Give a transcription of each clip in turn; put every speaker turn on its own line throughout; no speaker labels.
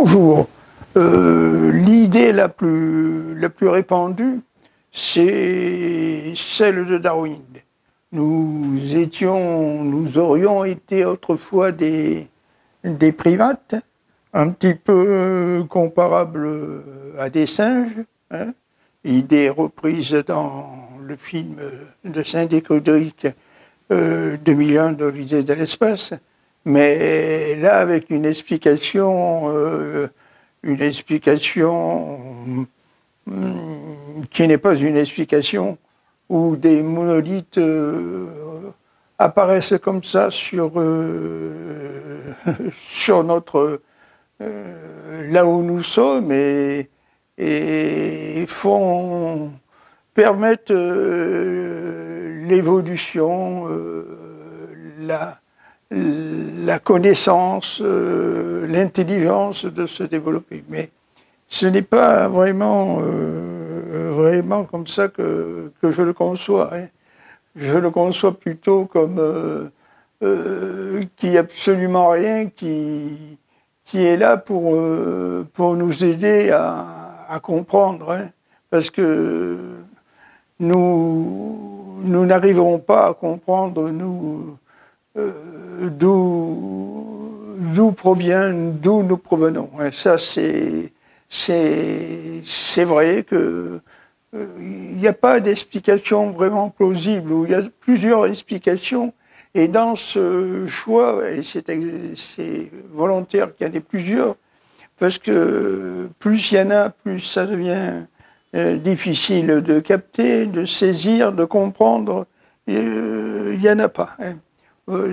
toujours l'idée la plus répandue, c'est celle de Darwin. Nous aurions été autrefois des primates, un petit peu comparables à des singes, hein, idée reprise dans le film de Stanley Kubrick, 2001 de l'Odyssée de l'espace, mais là avec une explication qui n'est pas une explication où des monolithes apparaissent comme ça sur notre là où nous sommes et permettent l'évolution, la connaissance, l'intelligence de se développer. Mais ce n'est pas vraiment comme ça que je le conçois. Hein. Je le conçois plutôt comme qu'il n'y a absolument rien qui est là pour nous aider à comprendre. Hein. Parce que nous n'arriverons pas à comprendre d'où nous provenons. Et ça, c'est vrai que il n'y a pas d'explication vraiment plausible, ou il y a plusieurs explications, et dans ce choix, et c'est volontaire qu'il y en ait plusieurs, parce que plus il y en a, plus ça devient difficile de capter, de saisir, de comprendre. Il n'y en a pas. Hein.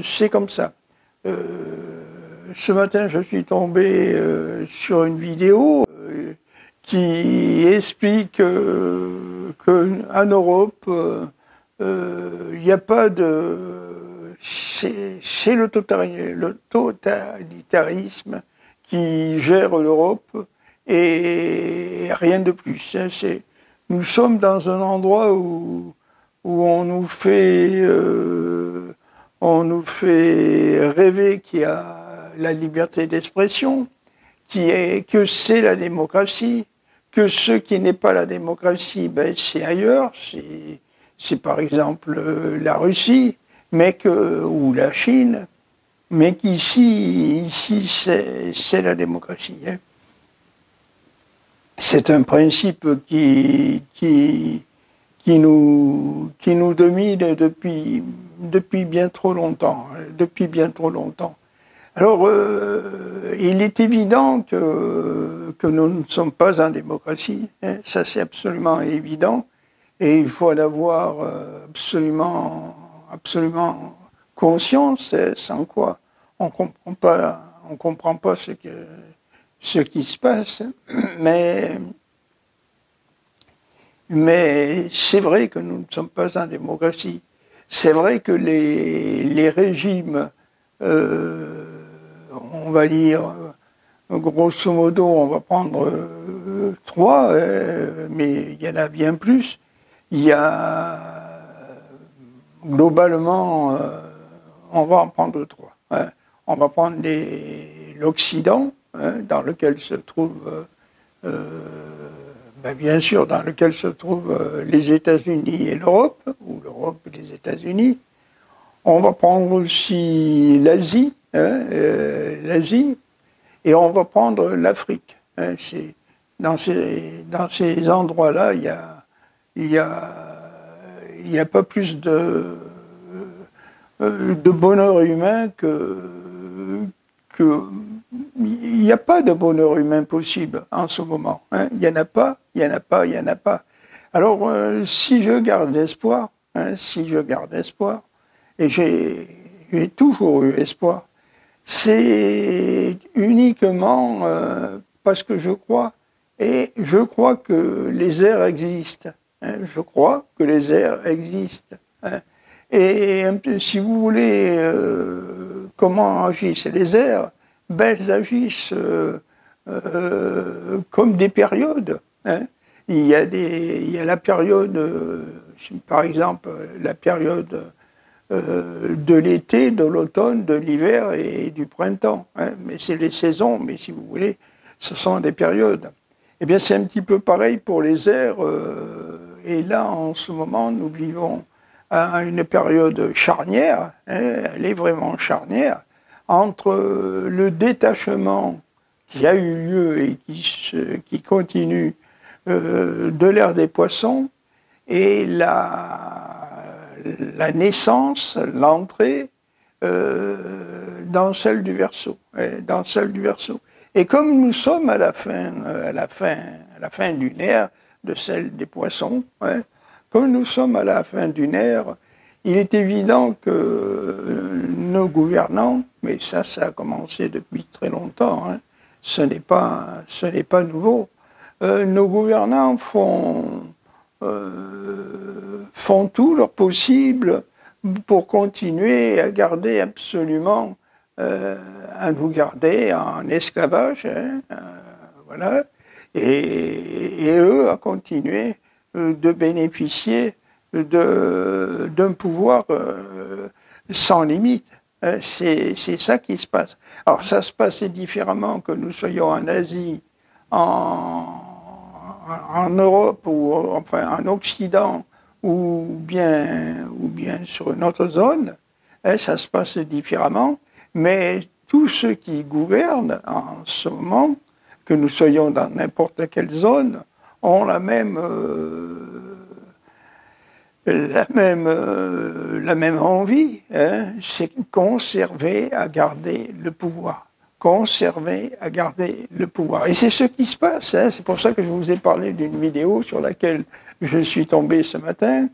C'est comme ça. Ce matin, je suis tombé sur une vidéo qui explique qu'en Europe, il n'y a pas de... C'est le totalitarisme qui gère l'Europe et rien de plus. Nous sommes dans un endroit où on nous fait rêver qu'il y a la liberté d'expression, que c'est la démocratie, que ce qui n'est pas la démocratie, ben, c'est ailleurs, c'est par exemple la Russie, ou la Chine, mais qu'ici c'est la démocratie. Hein. C'est un principe qui nous domine depuis bien trop longtemps. Alors, il est évident que nous ne sommes pas en démocratie. Hein, ça, c'est absolument évident. Et il faut en avoir absolument conscience, sans quoi on comprend pas ce qui se passe. Mais c'est vrai que nous ne sommes pas en démocratie. C'est vrai que les régimes, on va dire, grosso modo, on va prendre 3, mais il y en a bien plus. Il y a, globalement, on va en prendre 3. Hein. On va prendre l'Occident, hein, dans lequel se trouve... bien sûr, dans lequel se trouvent les États-Unis et l'Europe, ou l'Europe et les États-Unis. On va prendre aussi l'Asie, hein, et on va prendre l'Afrique. Hein, dans ces endroits-là, il y a pas plus de bonheur humain il n'y a pas de bonheur humain possible en ce moment. Hein. Il n'y en a pas. Alors, si je garde espoir, et j'ai toujours eu espoir, c'est uniquement parce que je crois que les airs existent. Hein. Je crois que les airs existent. Hein. Et si vous voulez, comment agissent les airs? Ben, elles agissent comme des périodes. Hein. Il y a la période, par exemple, la période de l'été, de l'automne, de l'hiver et du printemps. Hein. Mais c'est les saisons, mais si vous voulez, ce sont des périodes. Eh bien, c'est un petit peu pareil pour les airs. Et là, en ce moment, nous vivons à une période charnière, hein, elle est vraiment charnière, entre le détachement qui a eu lieu et qui continue de l'ère des poissons et la naissance, l'entrée dans celle du Verseau, dans celle du Verseau. Et comme nous sommes à la fin d'une ère de celle des poissons, hein, comme nous sommes à la fin d'une ère, il est évident que nos gouvernants, mais ça a commencé depuis très longtemps, hein, ce n'est pas nouveau, nos gouvernants font tout leur possible pour continuer à garder absolument, à nous garder en esclavage, hein, voilà, et eux à continuer de bénéficier d'un pouvoir sans limite. C'est ça qui se passe. Alors ça se passait différemment que nous soyons en Asie, en Europe ou enfin en Occident ou bien sur une autre zone, hein, ça se passe différemment, mais tous ceux qui gouvernent en ce moment, que nous soyons dans n'importe quelle zone, ont la même envie, hein, c'est conserver à garder le pouvoir. Conserver à garder le pouvoir. Et c'est ce qui se passe. Hein. C'est pour ça que je vous ai parlé d'une vidéo sur laquelle je suis tombé ce matin,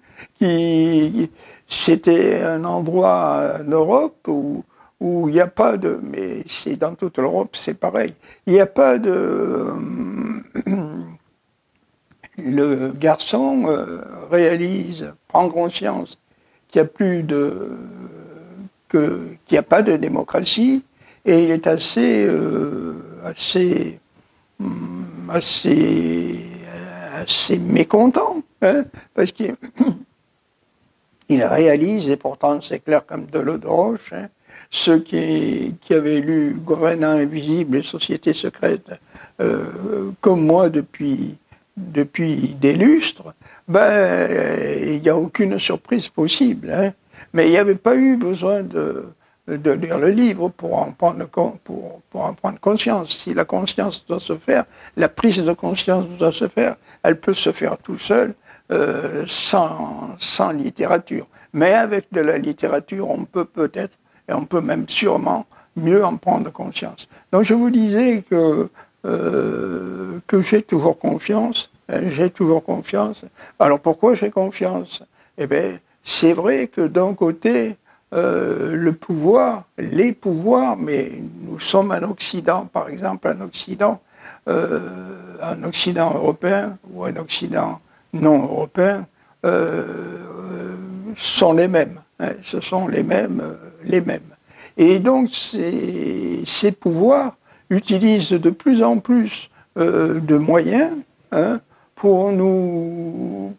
c'était un endroit en Europe où il n'y a pas de... Mais c'est dans toute l'Europe, c'est pareil. Il n'y a pas de... Le garçon prend conscience qu'il n'y a pas de démocratie, et il est assez mécontent, hein, parce qu'il réalise, et pourtant c'est clair comme de l'eau de roche, hein, ceux qui avaient lu Gouvernants invisibles et Sociétés secrètes, comme moi depuis des lustres, il n'y a aucune surprise possible. Hein. Mais il n'y avait pas eu besoin de lire le livre pour en prendre conscience. Si la conscience doit se faire, la prise de conscience doit se faire, elle peut se faire tout seul, sans littérature. Mais avec de la littérature, on peut peut-être, et on peut même sûrement, mieux en prendre conscience. Donc je vous disais que j'ai toujours confiance. J'ai toujours confiance. Alors pourquoi j'ai confiance? Eh bien, c'est vrai que d'un côté, les pouvoirs, mais nous sommes en Occident, par exemple, un Occident européen ou un Occident non européen, sont les mêmes. Hein, ce sont les mêmes. Et donc, ces pouvoirs utilisent de plus en plus de moyens, hein, pour nous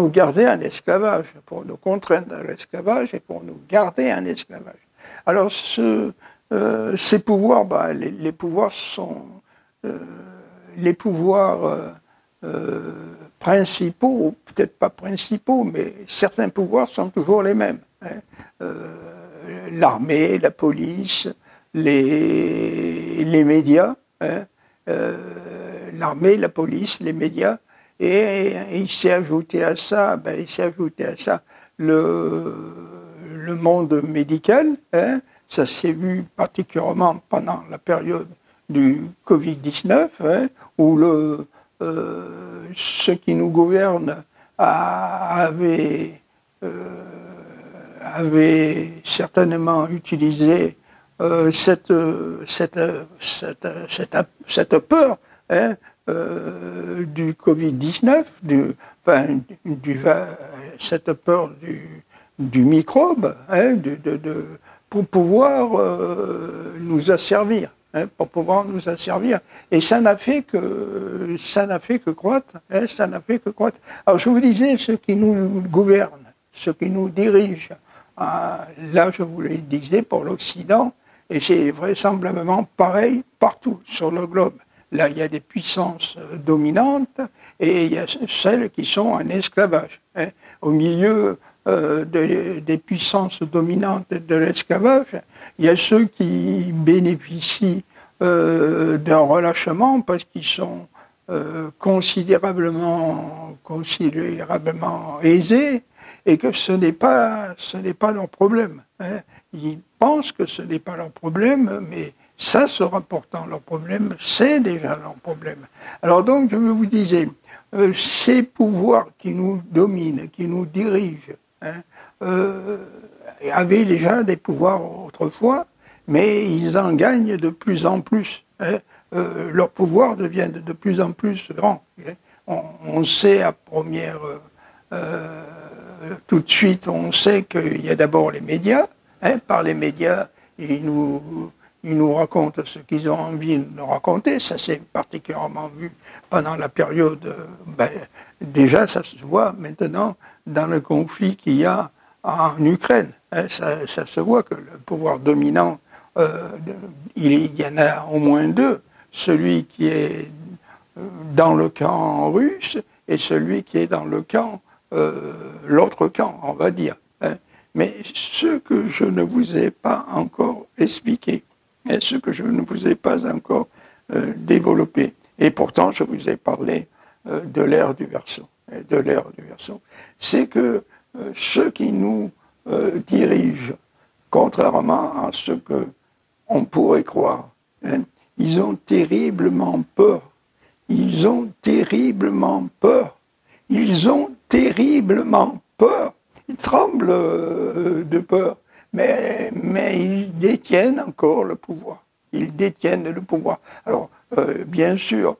garder en esclavage, pour nous contraindre à l'esclavage et pour nous garder en esclavage. Alors, ces pouvoirs, les pouvoirs sont les pouvoirs principaux, ou peut-être pas principaux, mais certains pouvoirs sont toujours les mêmes. Hein. L'armée, la police, les médias, hein, l'armée, la police, les médias, et il s'est ajouté à ça, le monde médical. Hein, ça s'est vu particulièrement pendant la période du Covid-19, hein, où ceux qui nous gouvernent avaient certainement utilisé cette peur, hein, du Covid-19, cette peur du microbe, hein, pour pouvoir nous asservir. Hein, pour pouvoir nous asservir. Et ça n'a fait que croître. Hein, ça n'a fait que croître. Alors je vous disais, ceux qui nous gouvernent, ceux qui nous dirigent, là je vous le disais pour l'Occident, Et c'est vraisemblablement pareil partout sur le globe. Là, il y a des puissances dominantes et il y a celles qui sont en esclavage. Hein. Au milieu des puissances dominantes de l'esclavage, il y a ceux qui bénéficient d'un relâchement parce qu'ils sont considérablement aisés et que ce n'est pas leur problème. Hein. Ils pensent que ce n'est pas leur problème, mais ça sera pourtant leur problème, c'est déjà leur problème. Alors donc, je vous disais, ces pouvoirs qui nous dominent, qui nous dirigent, hein, avaient déjà des pouvoirs autrefois, mais ils en gagnent de plus en plus. Hein. Leur pouvoir devient de plus en plus grand. Hein. On sait à première... tout de suite, on sait qu'il y a d'abord les médias. Hein, par les médias, ils nous racontent ce qu'ils ont envie de nous raconter. Ça s'est particulièrement vu pendant la période... déjà, ça se voit maintenant dans le conflit qu'il y a en Ukraine. Hein, ça se voit que le pouvoir dominant, il y en a au moins deux. Celui qui est dans le camp russe et celui qui est dans le camp... l'autre camp, on va dire. Hein. Mais ce que je ne vous ai pas encore expliqué, et ce que je ne vous ai pas encore développé, et pourtant je vous ai parlé de l'ère du Verseau, c'est que ceux qui nous dirigent, contrairement à ce que on pourrait croire, hein, ils ont terriblement peur. Ils ont terriblement peur. Ils ont terriblement peur. Ils tremblent de peur. Mais ils détiennent encore le pouvoir. Ils détiennent le pouvoir. Alors, bien sûr,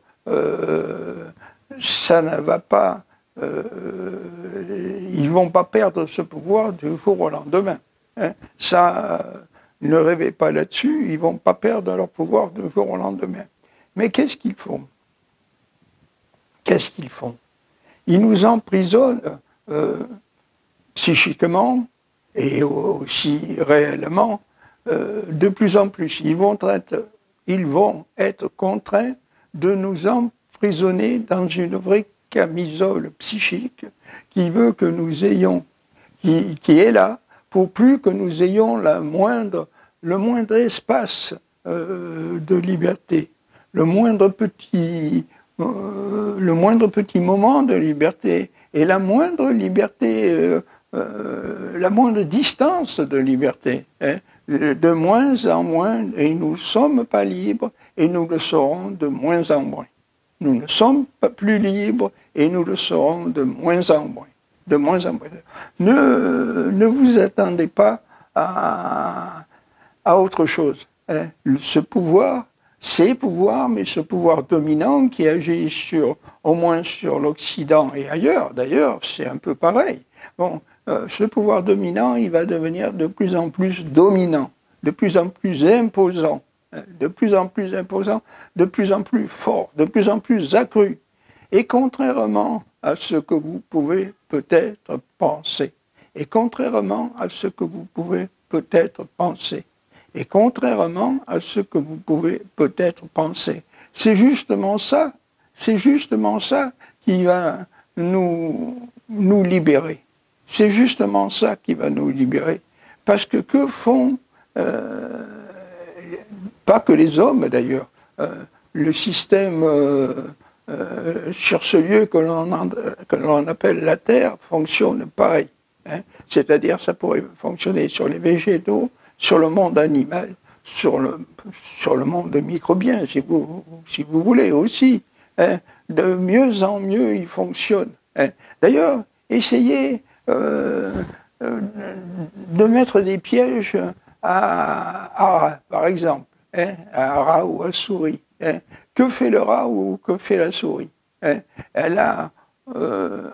ça ne va pas... ils ne vont pas perdre ce pouvoir du jour au lendemain. Hein. Ça, ne rêvez pas là-dessus. Ils ne vont pas perdre leur pouvoir du jour au lendemain. Mais qu'est-ce qu'ils font? Qu'est-ce qu'ils font? Ils nous emprisonnent psychiquement et aussi réellement de plus en plus. Ils vont être contraints de nous emprisonner dans une vraie camisole psychique qui veut que nous ayons, qui est là pour plus que nous ayons le moindre espace de liberté, le moindre petit moment de liberté et la moindre liberté, la moindre distance de liberté. Hein, de moins en moins, et nous ne sommes pas libres et nous le serons de moins en moins. Nous ne sommes pas plus libres et nous le serons de moins en moins. De moins en moins. Ne vous attendez pas à autre chose. Hein. Ce pouvoir, ces pouvoirs, mais ce pouvoir dominant qui agit au moins sur l'Occident et ailleurs, d'ailleurs, c'est un peu pareil. Bon, ce pouvoir dominant, il va devenir de plus en plus dominant, de plus en plus imposant, de plus en plus imposant, de plus en plus fort, de plus en plus accru. Et contrairement à ce que vous pouvez peut-être penser, et contrairement à ce que vous pouvez peut-être penser, et contrairement à ce que vous pouvez peut-être penser, c'est justement ça qui va nous libérer. C'est justement ça qui va nous libérer. Parce que font, pas que les hommes d'ailleurs, le système sur ce lieu que l'on appelle la Terre fonctionne pareil. Hein. C'est-à-dire ça pourrait fonctionner sur les végétaux, sur le monde animal, sur le monde microbien, si vous voulez aussi. Hein. De mieux en mieux, il fonctionne. Hein. D'ailleurs, essayez de mettre des pièges à par exemple, hein, à rat ou à souris. Hein. Que fait le rat ou que fait la souris? Hein. Elle a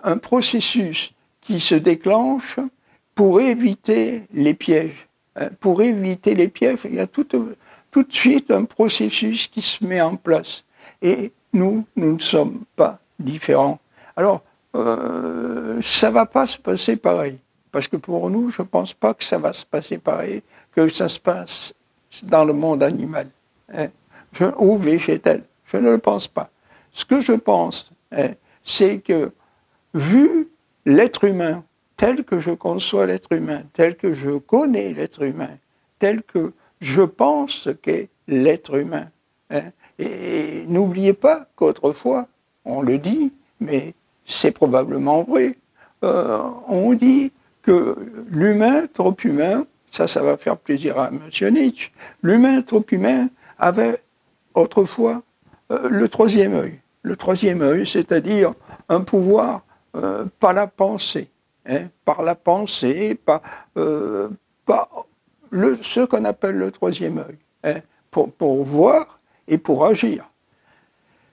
un processus qui se déclenche pour éviter les pièges. Hein. Pour éviter les pièges, il y a tout de suite un processus qui se met en place. Et nous ne sommes pas différents. Alors, ça ne va pas se passer pareil. Parce que pour nous, je ne pense pas que ça va se passer pareil, que ça se passe dans le monde animal, hein, ou végétal. Je ne le pense pas. Ce que je pense, hein, c'est que, vu l'être humain, tel que je conçois l'être humain, tel que je connais l'être humain, tel que je pense qu'est l'être humain, hein, et n'oubliez pas qu'autrefois, on le dit, mais c'est probablement vrai, on dit que l'humain, trop humain, ça va faire plaisir à M. Nietzsche, l'humain trop humain avait autrefois le troisième œil. Le troisième œil, c'est-à-dire un pouvoir par la pensée, hein, par la pensée, par ce qu'on appelle le troisième œil, hein, pour voir et pour agir.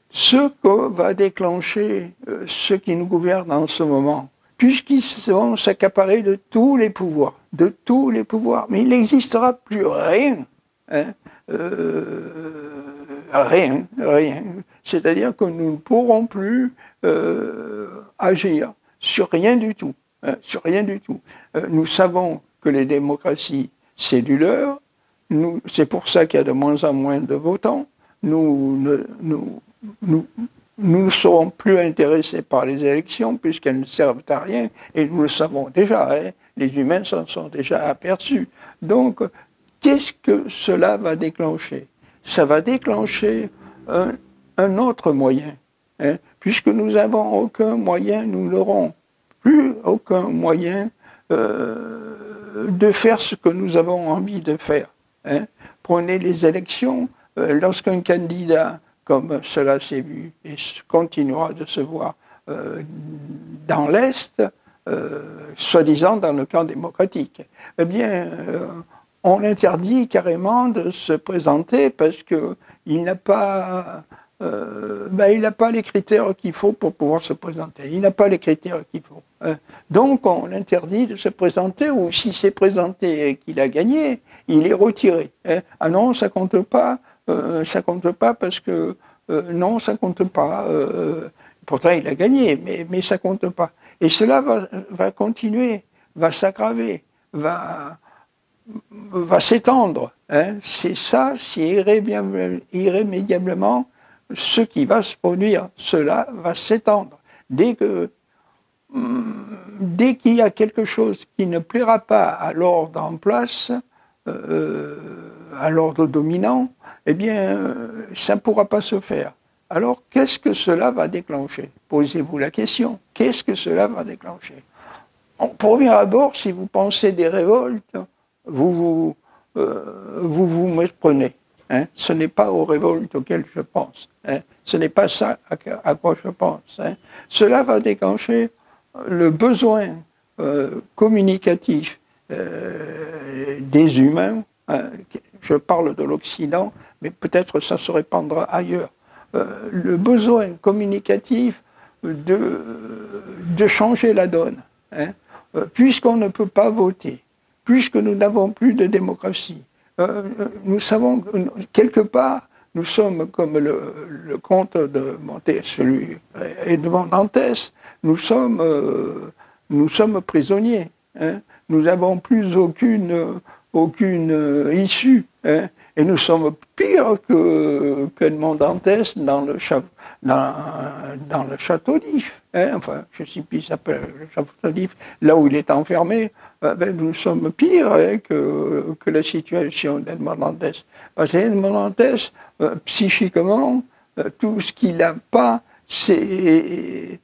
Ce que va déclencher ce qui nous gouverne en ce moment, puisqu'ils vont s'accaparer de tous les pouvoirs, mais il n'existera plus rien, hein, rien. C'est-à-dire que nous ne pourrons plus agir sur rien du tout, hein, sur rien du tout. Nous savons que les démocraties, c'est du leurre, c'est pour ça qu'il y a de moins en moins de votants, nous ne serons plus intéressés par les élections puisqu'elles ne servent à rien, et nous le savons déjà, hein, les humains s'en sont déjà aperçus. Donc, qu'est-ce que cela va déclencher? Ça va déclencher un autre moyen, hein, puisque nous n'avons aucun moyen, nous n'aurons plus aucun moyen de faire ce que nous avons envie de faire. Hein. Prenez les élections, lorsqu'un candidat, comme cela s'est vu et continuera de se voir dans l'Est, soi-disant dans le camp démocratique, eh bien, on interdit carrément de se présenter parce qu'il n'a pas, il n'a pas les critères qu'il faut pour pouvoir se présenter. Il n'a pas les critères qu'il faut. Donc, on interdit de se présenter, ou s'il s'est présenté et qu'il a gagné, il est retiré. Ah non, ça compte pas parce que non, ça compte pas. Pourtant, il a gagné, mais ça compte pas. Et cela va continuer, va s'aggraver, va s'étendre. Hein. C'est ça, c'est irrémédiablement ce qui va se produire. Cela va s'étendre. Dès qu'il y a quelque chose qui ne plaira pas à l'ordre en place, à l'ordre dominant, eh bien, ça ne pourra pas se faire. Alors, qu'est-ce que cela va déclencher? Posez-vous la question. Qu'est-ce que cela va déclencher? Au premier abord, si vous pensez des révoltes, vous méprenez. Hein. Ce n'est pas aux révoltes auxquelles je pense. Hein. Ce n'est pas ça à quoi je pense. Hein. Cela va déclencher le besoin communicatif des humains. Hein. Je parle de l'Occident, mais peut-être ça se répandra ailleurs. Le besoin communicatif de changer la donne. Hein. Puisqu'on ne peut pas voter, puisque nous n'avons plus de démocratie, nous savons que quelque part, nous sommes comme le comte de Edmond Dantès, nous sommes prisonniers. Hein. Nous n'avons plus aucune issue. Hein. Et nous sommes pires qu'Edmond Dantès dans le château d'If. Hein. Enfin, je ne sais plus, il s'appelle le château d'If, là où il est enfermé. Nous sommes pires, hein, que la situation d'Edmond Dantès. Parce qu'Edmond Dantès, psychiquement, tout ce qu'il n'a pas, c'est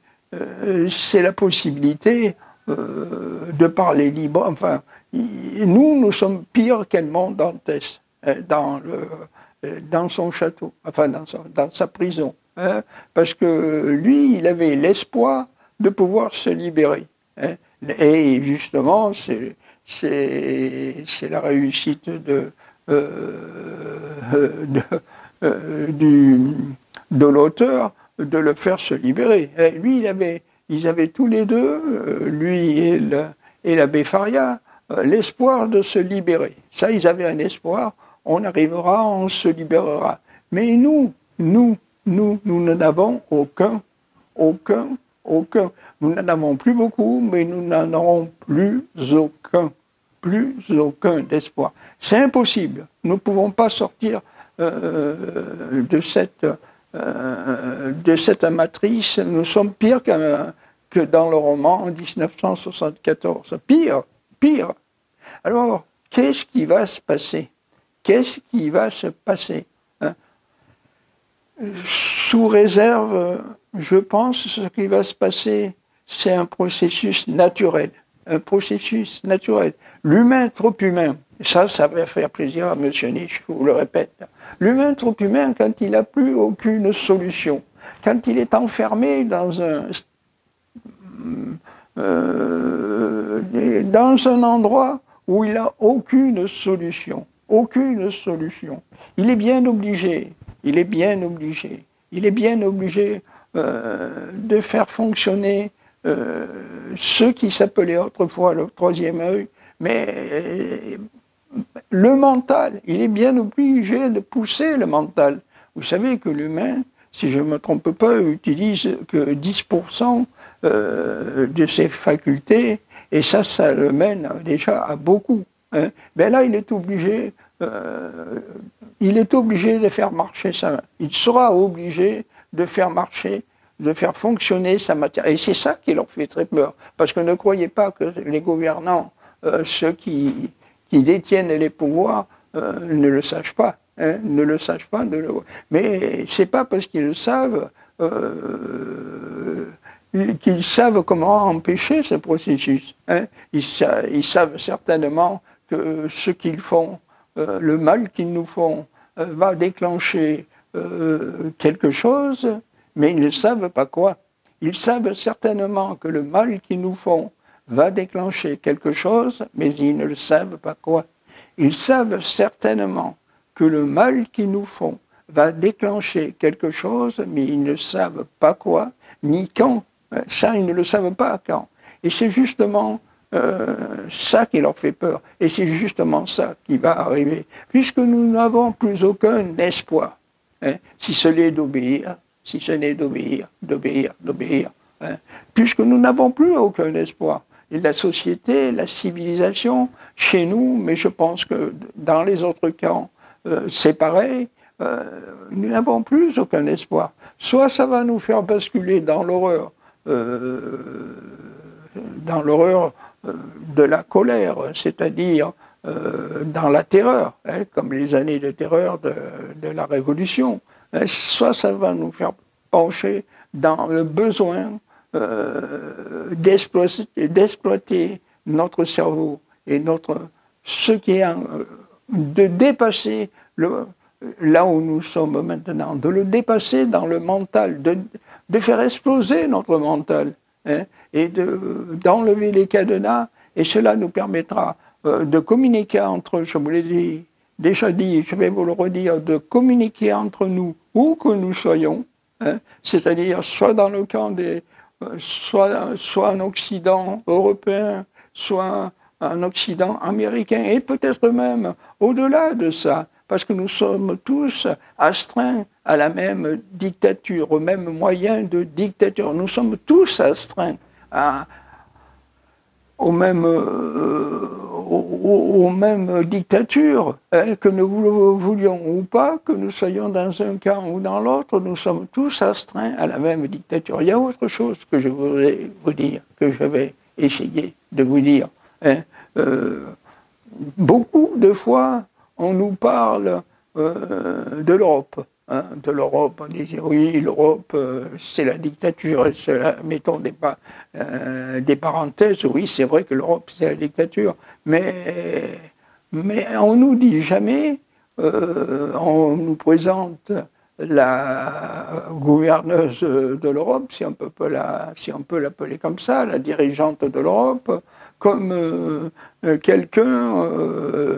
la possibilité de parler libre. Enfin, nous sommes pires qu'Edmond Dantès. Dans son château, enfin dans sa prison. Hein, parce que lui, il avait l'espoir de pouvoir se libérer. Hein, et justement, c'est la réussite de l'auteur de le faire se libérer. Et lui, ils avaient tous les deux, lui et l'abbé Faria, l'espoir de se libérer. Ça, ils avaient un espoir. On arrivera, on se libérera. Mais nous n'en avons aucun. Nous n'en avons plus beaucoup, mais nous n'en aurons plus aucun. plus aucun espoir. C'est impossible. Nous ne pouvons pas sortir de cette matrice. Nous sommes pires que dans le roman en 1974. Pire. Alors, qu'est-ce qui va se passer? Qu'est-ce qui va se passer? Sous réserve, je pense que ce qui va se passer, c'est un processus naturel. Un processus naturel. L'humain trop humain, ça va faire plaisir à M. Nietzsche, je vous le répète. L'humain trop humain, quand il n'a plus aucune solution, quand il est enfermé dans un endroit où il n'a aucune solution, il est bien obligé de faire fonctionner ce qui s'appelait autrefois le troisième œil, mais le mental, il est bien obligé de pousser le mental. Vous savez que l'humain, si je ne me trompe pas, utilise que 10% de ses facultés, et ça le mène déjà à beaucoup. Hein. Ben là, il est obligé de faire marcher ça. Il sera obligé de faire marcher, de faire fonctionner sa matière. Et c'est ça qui leur fait très peur. Parce que ne croyez pas que les gouvernants, ceux qui détiennent les pouvoirs, ne le sachent pas. Hein, ne le sachent pas. Mais c'est pas parce qu'ils le savent qu'ils savent comment empêcher ce processus. Hein. Ils savent certainement que ce qu'ils font, le mal qu'ils nous font, va déclencher quelque chose, mais ils ne savent pas quoi. Ils savent certainement que le mal qu'ils nous font va déclencher quelque chose, mais ils ne le savent pas quoi. Ils savent certainement que le mal qu'ils nous font va déclencher quelque chose, mais ils ne savent pas quoi, ni quand. Ça, ils ne le savent pas quand. Et c'est justement ça qui leur fait peur. Et c'est justement ça qui va arriver. Puisque nous n'avons plus aucun espoir, hein, si ce n'est d'obéir, hein, puisque nous n'avons plus aucun espoir. Et la société, la civilisation, chez nous, mais je pense que dans les autres camps, c'est pareil, nous n'avons plus aucun espoir. Soit ça va nous faire basculer dans l'horreur de la colère, c'est-à-dire dans la terreur, hein, comme les années de terreur de la Révolution. Soit ça va nous faire pencher dans le besoin d'exploiter notre cerveau et ce qui est de dépasser là où nous sommes maintenant, de le dépasser dans le mental, de faire exploser notre mental, hein, et d'enlever les cadenas, et cela nous permettra de communiquer entre eux, je vous l'ai déjà dit, je vais vous le redire, de communiquer entre nous où que nous soyons, hein, c'est-à-dire soit dans le camp soit en Occident européen, soit en Occident américain, et peut-être même au-delà de ça, parce que nous sommes tous astreints à la même dictature, au même moyen de dictature. Nous sommes tous astreints aux mêmes dictatures, hein, que nous voulions ou pas, que nous soyons dans un camp ou dans l'autre, nous sommes tous astreints à la même dictature. Il y a autre chose que je voudrais vous dire, que je vais essayer de vous dire. Hein. Beaucoup de fois, on nous parle de l'Europe. Hein, de l'Europe, on disait oui, l'Europe, c'est la dictature. Mettons des parenthèses, oui, c'est vrai que l'Europe, c'est la dictature. Mais on nous dit jamais, on nous présente la gouverneuse de l'Europe, si on peut l'appeler comme ça, la dirigeante de l'Europe, comme quelqu'un,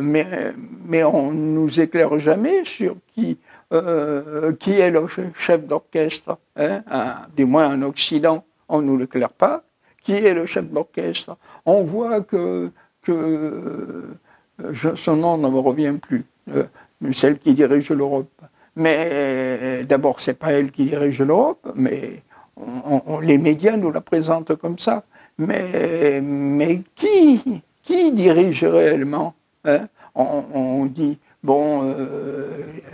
mais on ne nous éclaire jamais sur qui est le chef d'orchestre, hein, du moins en Occident, on ne nous l'éclaire pas. Qui est le chef d'orchestre? On voit que son nom ne me revient plus, celle qui dirige l'Europe. Mais d'abord, c'est pas elle qui dirige l'Europe, mais les médias nous la présentent comme ça. Mais qui qui dirige réellement, hein? On dit, bon,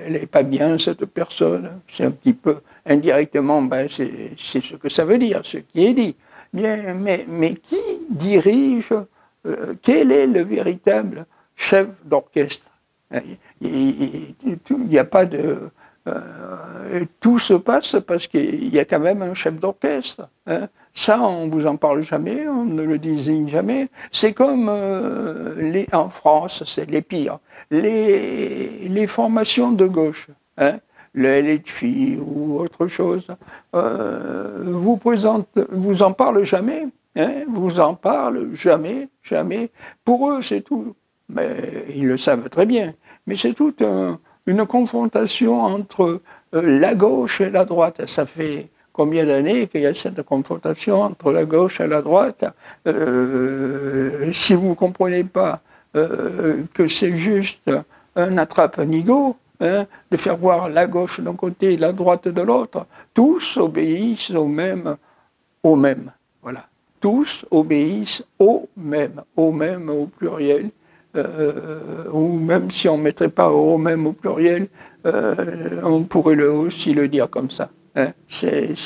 elle n'est pas bien, cette personne, c'est un petit peu, indirectement, ben, c'est ce que ça veut dire, ce qui est dit. Bien, mais qui dirige, quel est le véritable chef d'orchestre? Il n'y a pas de... tout se passe parce qu'il y a quand même un chef d'orchestre. Hein. Ça, on ne vous en parle jamais, on ne le désigne jamais. C'est comme en France, c'est les pires. Les formations de gauche, hein, le LFI ou autre chose, vous en parlent jamais. Hein, vous en parlent jamais, jamais. Pour eux, c'est tout. Mais ils le savent très bien. Mais c'est toute une confrontation entre la gauche et la droite. Ça fait combien d'années qu'il y a cette confrontation entre la gauche et la droite? Si vous ne comprenez pas que c'est juste un attrape-nigo, hein, de faire voir la gauche d'un côté et la droite de l'autre, tous obéissent au même. Voilà. Tous obéissent au même au pluriel. Ou même si on ne mettrait pas au même au pluriel, on pourrait aussi le dire comme ça. Hein. C'est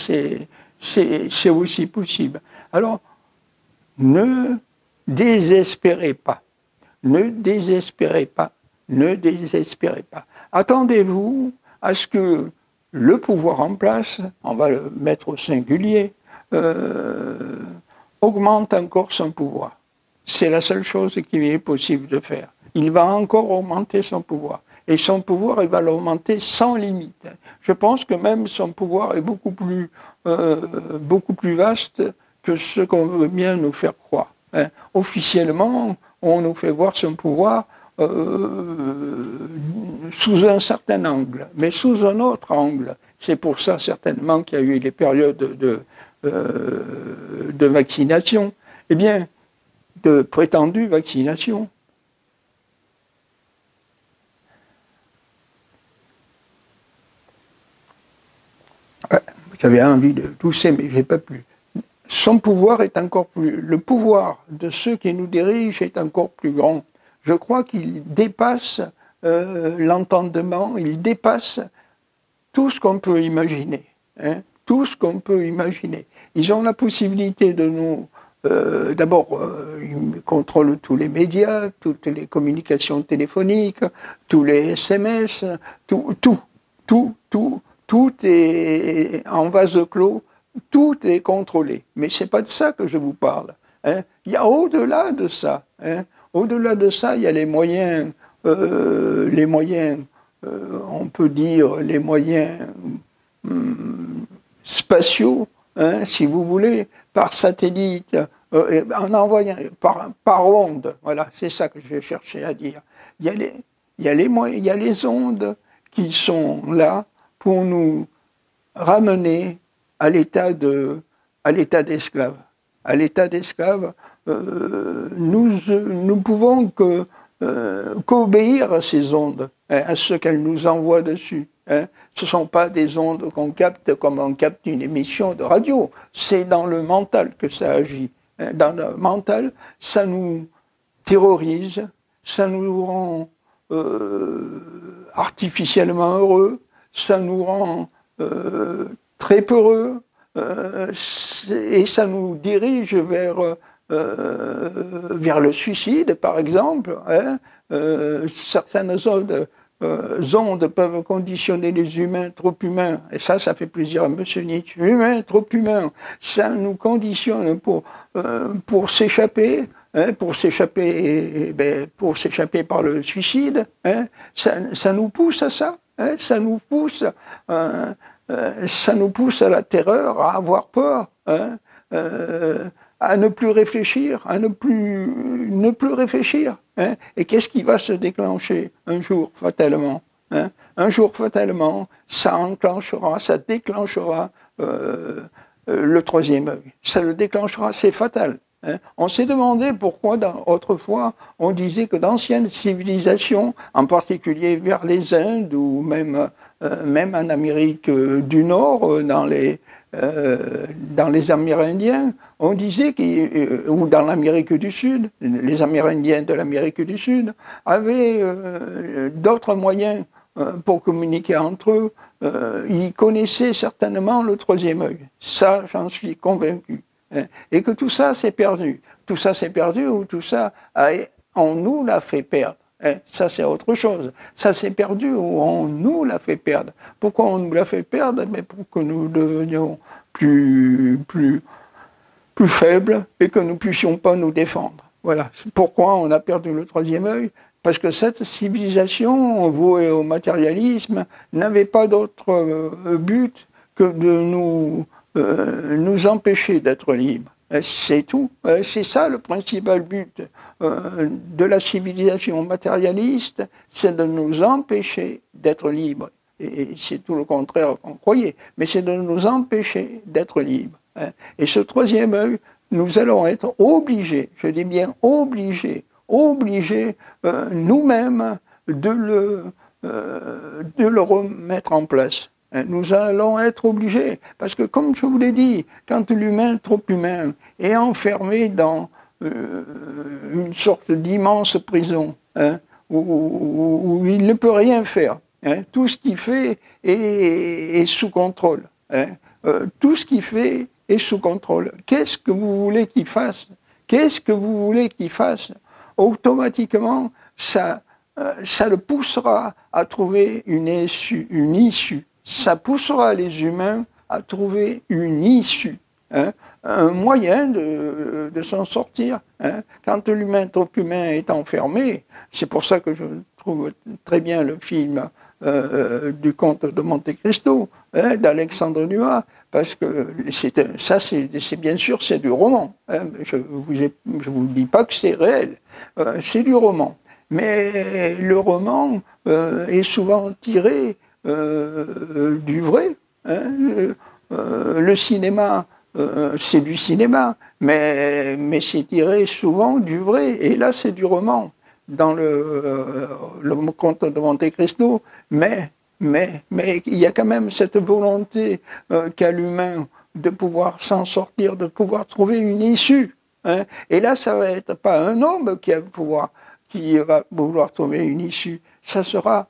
aussi possible. Alors, ne désespérez pas. Ne désespérez pas. Ne désespérez pas. Attendez-vous à ce que le pouvoir en place, on va le mettre au singulier, augmente encore son pouvoir. C'est la seule chose qu'il est possible de faire. Il va encore augmenter son pouvoir. Et son pouvoir, il va l'augmenter sans limite. Je pense que même son pouvoir est beaucoup plus vaste que ce qu'on veut bien nous faire croire. Hein. Officiellement, on nous fait voir son pouvoir sous un certain angle, mais sous un autre angle. C'est pour ça certainement qu'il y a eu des périodes de vaccination. Eh bien, de prétendue vaccination. Ouais, j'avais envie de tousser, mais je n'ai pas pu. Son pouvoir est encore plus... Le pouvoir de ceux qui nous dirigent est encore plus grand. Je crois qu'il dépasse l'entendement, il dépasse tout ce qu'on peut imaginer. Hein, tout ce qu'on peut imaginer. Ils ont la possibilité de nous... D'abord, ils contrôlent tous les médias, toutes les communications téléphoniques, tous les SMS, tout est en vase clos, tout est contrôlé. Mais ce n'est pas de ça que je vous parle. Hein. Il y a au-delà de ça. Hein. Au-delà de ça, il y a les moyens, on peut dire les moyens spatiaux, hein, si vous voulez, par satellite, en envoyant par onde. Voilà, c'est ça que je cherchais à dire. Il y a les ondes qui sont là pour nous ramener à l'état d'esclave. À l'état d'esclave, nous pouvons qu'obéir à ces ondes, hein, à ce qu'elles nous envoient dessus. Hein. Ce ne sont pas des ondes qu'on capte comme on capte une émission de radio. C'est dans le mental que ça agit. Hein. Dans le mental, ça nous terrorise, ça nous rend artificiellement heureux, ça nous rend très peureux, et ça nous dirige vers le suicide, par exemple. Hein. Certaines ondes peuvent conditionner les humains trop humains, et ça fait plaisir à M. Nietzsche. Humains trop humains, ça nous conditionne pour s'échapper. Hein, pour s'échapper par le suicide. Hein. Ça nous pousse à ça. Hein. Ça nous pousse à la terreur, à avoir peur, hein, à ne plus réfléchir, à ne plus réfléchir. Hein. Et qu'est-ce qui va se déclencher un jour, fatalement, hein. Un jour, fatalement, ça déclenchera le troisième œil. Ça le déclenchera, c'est fatal. Hein. On s'est demandé pourquoi, autrefois, on disait que d'anciennes civilisations, en particulier vers les Indes ou même en Amérique du Nord, dans les dans les Amérindiens, on disait ou dans l'Amérique du Sud, les Amérindiens de l'Amérique du Sud avaient d'autres moyens pour communiquer entre eux. Ils connaissaient certainement le troisième œil. Ça, j'en suis convaincu. Et que tout ça s'est perdu. Tout ça s'est perdu ou tout ça, on nous l'a fait perdre. Ça, c'est autre chose. Ça s'est perdu ou on nous l'a fait perdre. Pourquoi on nous l'a fait perdre? Mais pour que nous devenions plus faibles et que nous ne puissions pas nous défendre. Voilà. Pourquoi on a perdu le troisième œil? Parce que cette civilisation vouée au matérialisme n'avait pas d'autre but que de nous empêcher d'être libres. C'est tout. C'est ça le principal but de la civilisation matérialiste, c'est de nous empêcher d'être libres. Et c'est tout le contraire qu'on croyait, mais c'est de nous empêcher d'être libres. Et ce troisième œil, nous allons être obligés, je dis bien obligés nous-mêmes de le remettre en place. Nous allons être obligés, parce que comme je vous l'ai dit, quand l'humain, trop humain, est enfermé dans une sorte d'immense prison, où il ne peut rien faire, tout ce qu'il fait est sous contrôle. Tout ce qu'il fait est sous contrôle. Qu'est-ce que vous voulez qu'il fasse? Qu'est-ce que vous voulez qu'il fasse? Automatiquement, ça le poussera à trouver une issue. Ça poussera les humains à trouver une issue, un moyen de s'en sortir. Quand l'humain, trop humain, est enfermé, c'est pour ça que je trouve très bien le film du comte de Monte Cristo, d'Alexandre Dumas, parce que ça, c'est bien sûr, c'est du roman. Je vous dis pas que c'est réel, c'est du roman. Mais le roman est souvent tiré du vrai. Le cinéma, c'est du cinéma, mais c'est tiré souvent du vrai. Et là, c'est du roman, dans le conte de Monte Cristo. Mais il y a quand même cette volonté qu'a l'humain de pouvoir s'en sortir, de pouvoir trouver une issue. Et là, ça va être pas un homme qui va vouloir trouver une issue. Ça sera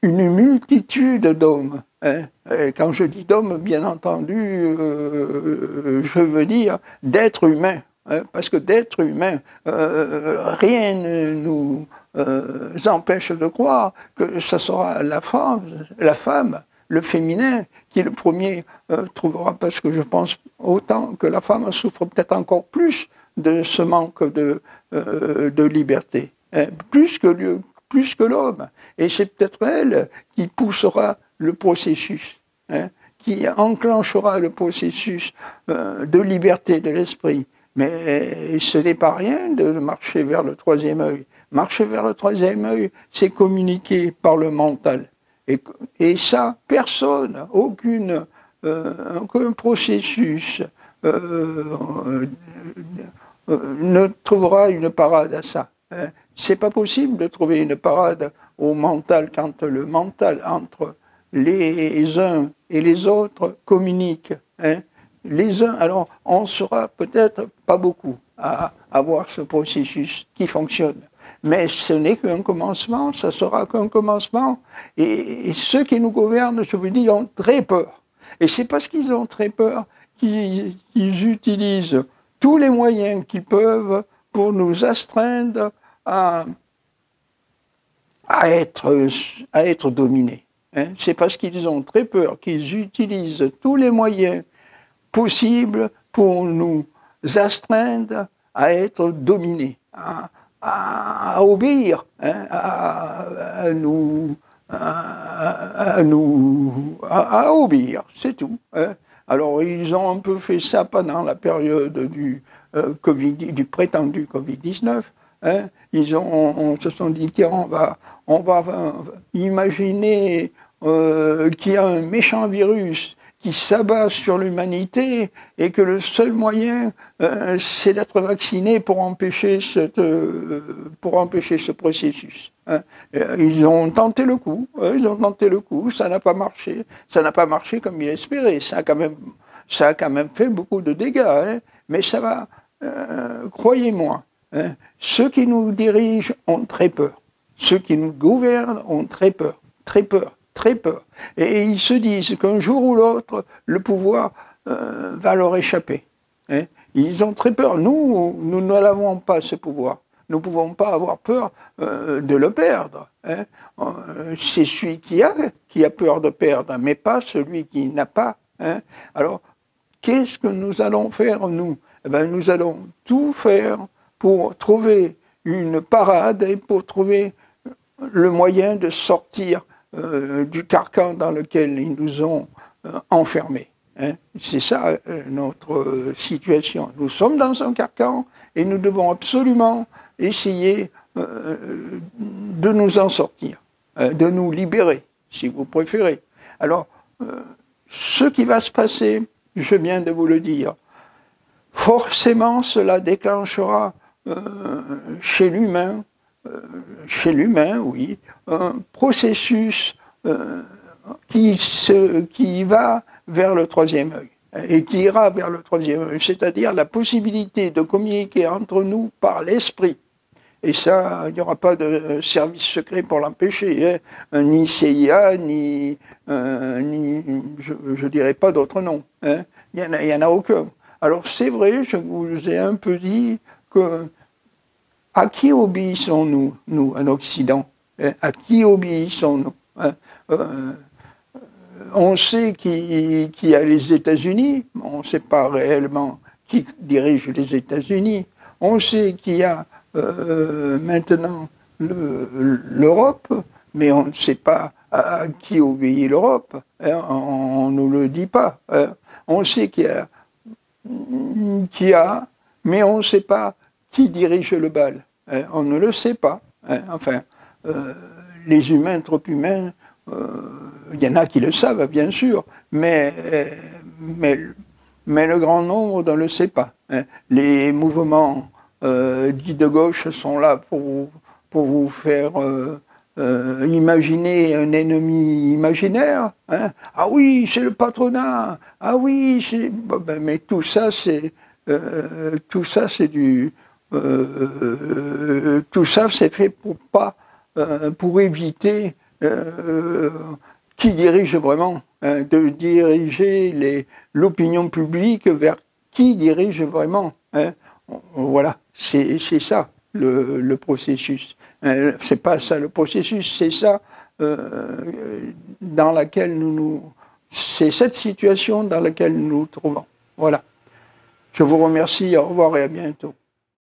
une multitude d'hommes. Quand je dis d'hommes, bien entendu, je veux dire d'êtres humains. Parce que d'êtres humains, rien ne nous empêche de croire que ce sera la femme, le féminin, qui le premier trouvera, parce que je pense autant que la femme souffre peut-être encore plus de ce manque de liberté, plus que l'homme. Et c'est peut-être elle qui poussera le processus, qui enclenchera le processus de liberté de l'esprit. Mais ce n'est pas rien de marcher vers le troisième œil. Marcher vers le troisième œil, c'est communiquer par le mental. Et ça, personne, aucun processus ne trouvera une parade à ça. C'est pas possible de trouver une parade au mental quand le mental entre les uns et les autres communique. Les uns, alors on sera peut-être pas beaucoup à avoir ce processus qui fonctionne. Mais ce n'est qu'un commencement, ça sera qu'un commencement. Et ceux qui nous gouvernent, je vous dis, ont très peur. Et c'est parce qu'ils ont très peur qu'ils utilisent tous les moyens qu'ils peuvent pour nous astreindre à être dominés. C'est parce qu'ils ont très peur qu'ils utilisent tous les moyens possibles pour nous astreindre à être dominés, à obéir, à obéir, c'est tout. Alors ils ont un peu fait ça pendant la période du prétendu Covid-19. Ils se sont dit, tiens, on va imaginer qu'il y a un méchant virus qui s'abat sur l'humanité et que le seul moyen, c'est d'être vacciné pour empêcher ce processus. Hein. Ils ont tenté le coup, ça n'a pas marché. Ça n'a pas marché comme il espérait. Ça a quand même fait beaucoup de dégâts, hein, mais ça va, croyez-moi, hein, ceux qui nous dirigent ont très peur. Ceux qui nous gouvernent ont très peur, très peur, très peur. Et ils se disent qu'un jour ou l'autre, le pouvoir va leur échapper. Hein. Ils ont très peur. Nous ne l'avons pas, ce pouvoir. Nous ne pouvons pas avoir peur de le perdre. Hein. C'est celui qui a peur de perdre, mais pas celui qui n'a pas. Hein. Alors, qu'est-ce que nous allons faire, nous? Eh bien, nous allons tout faire pour trouver une parade et pour trouver le moyen de sortir du carcan dans lequel ils nous ont enfermés. Hein. C'est ça notre situation. Nous sommes dans un carcan et nous devons absolument essayer de nous en sortir, de nous libérer, si vous préférez. Alors, ce qui va se passer, je viens de vous le dire, forcément cela déclenchera chez l'humain, oui, un processus qui va vers le troisième œil et qui ira vers le troisième œil, c'est-à-dire la possibilité de communiquer entre nous par l'esprit. Et ça, il n'y aura pas de service secret pour l'empêcher, hein, ni CIA, ni je dirais pas d'autres noms. Hein. Il y en a aucun. Alors c'est vrai, je vous ai un peu dit que à qui obéissons-nous, nous, en Occident, hein? À qui obéissons-nous, hein? On sait qui a les États-Unis, on ne sait pas réellement qui dirige les États-Unis. On sait qu'il y a maintenant l'Europe, mais on ne sait pas à qui obéit l'Europe. Hein? On ne nous le dit pas. Hein? On sait qu'il y a, mais on ne sait pas qui dirige le bal. Hein? On ne le sait pas. Hein? Enfin, les humains, trop humains, il y en a qui le savent, bien sûr, mais le grand nombre ne le sait pas. Hein. Les mouvements dits de gauche sont là pour vous faire imaginer un ennemi imaginaire. Hein. Ah oui, c'est le patronat. Ah oui, c'est... mais tout ça, c'est du... tout ça, c'est fait pour éviter qui dirige vraiment, hein, de diriger l'opinion publique vers qui dirige vraiment. Hein. Voilà, c'est ça le processus. C'est pas ça le processus, c'est ça dans laquelle c'est cette situation dans laquelle nous nous trouvons. Voilà. Je vous remercie, au revoir et à bientôt.